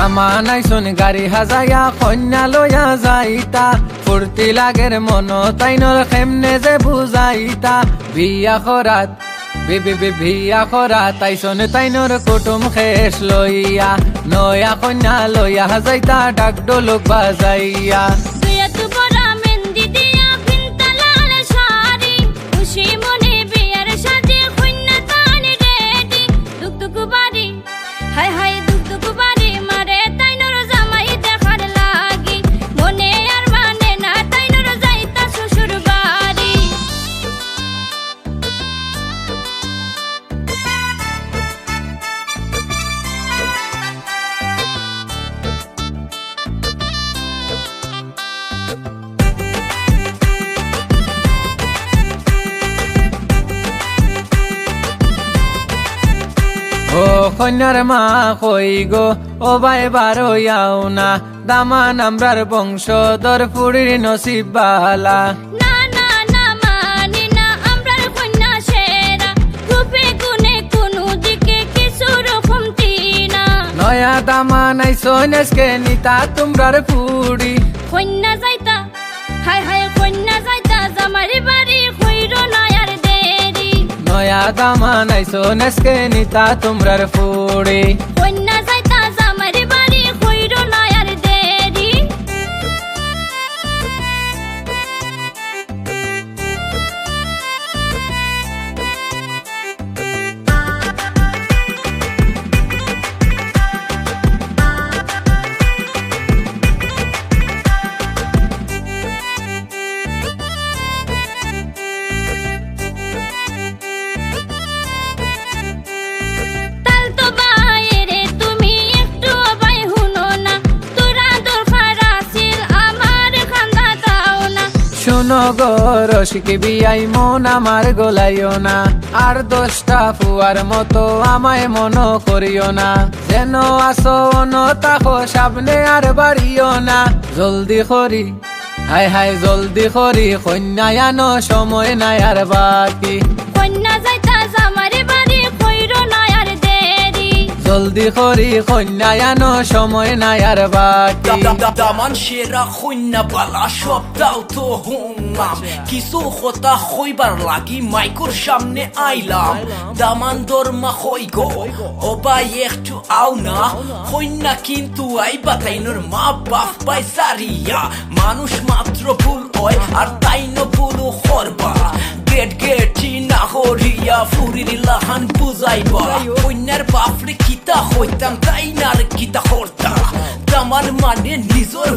দামানাই শুন গাড়ি হাজাইয়া কন্যা লইয়া যাইতা ফুর্তি লাগের মন তাইনর কেমনে যে বুঝাইতা বিয়া খরাত বিয়া খরা তাই শুন তাইনর কুটুম খেস লইয়া নয়া কন্যা লইয়া যাইতা ডাক ডোলক বাজাইয়া ও কন্যার মা কই গো ও ভাই বারোয়াও না দামান আমরার বংশধর ফুড়ির নসিব বালা নয়া দামান আইসো নেসকে নিতা তোমরার ফুড়ি কন্যা যাইতা হায় হায় কন্যা যাইতা জামারি বাড়ি কইরো নয়ার দেরি নয়া দামান আইসো নেসকে নিতা তোমরার ফুড়ি কন্যা যাইতা জামারি বাড়ি কইরো নয়ার দেরি শুনো গো রসিক বিয়াই মন আমার গোলাইও না আর 10টা ফুয়ার মতো আমায় মন করিও না যেন আসো অন তাকো সামনে আর বাড়িও না জলদি করি হায় হায় জলদি করি কন্যায় আনো সময় নাই আর বাকি কন্যা যাইতা জামারি বাড়ি কইরো নয়ার দেরি জলদি করি কন্যায় আনো সময় নাই আর বাকি দামান সেরা কন্যা বালা সব দাও তো হুমলাম কিছু কথা হইবার লাগি মাইকোর সামনে আইলাম দামান দরমা হই গো ও ভাই একটু আও না কন্যা কিন্তু আইবা তাইনোর মা বাপ পাই সারিয়া মানুষ মাত্র ভুল হয় আর তাইনো ভুলও করবা গেট না হরিয়া ফুরির লাহান বুঝাইবা কন্যার বাপরে কিতা হইতাম তাই নার কিতা করতা দামান মানে নিজর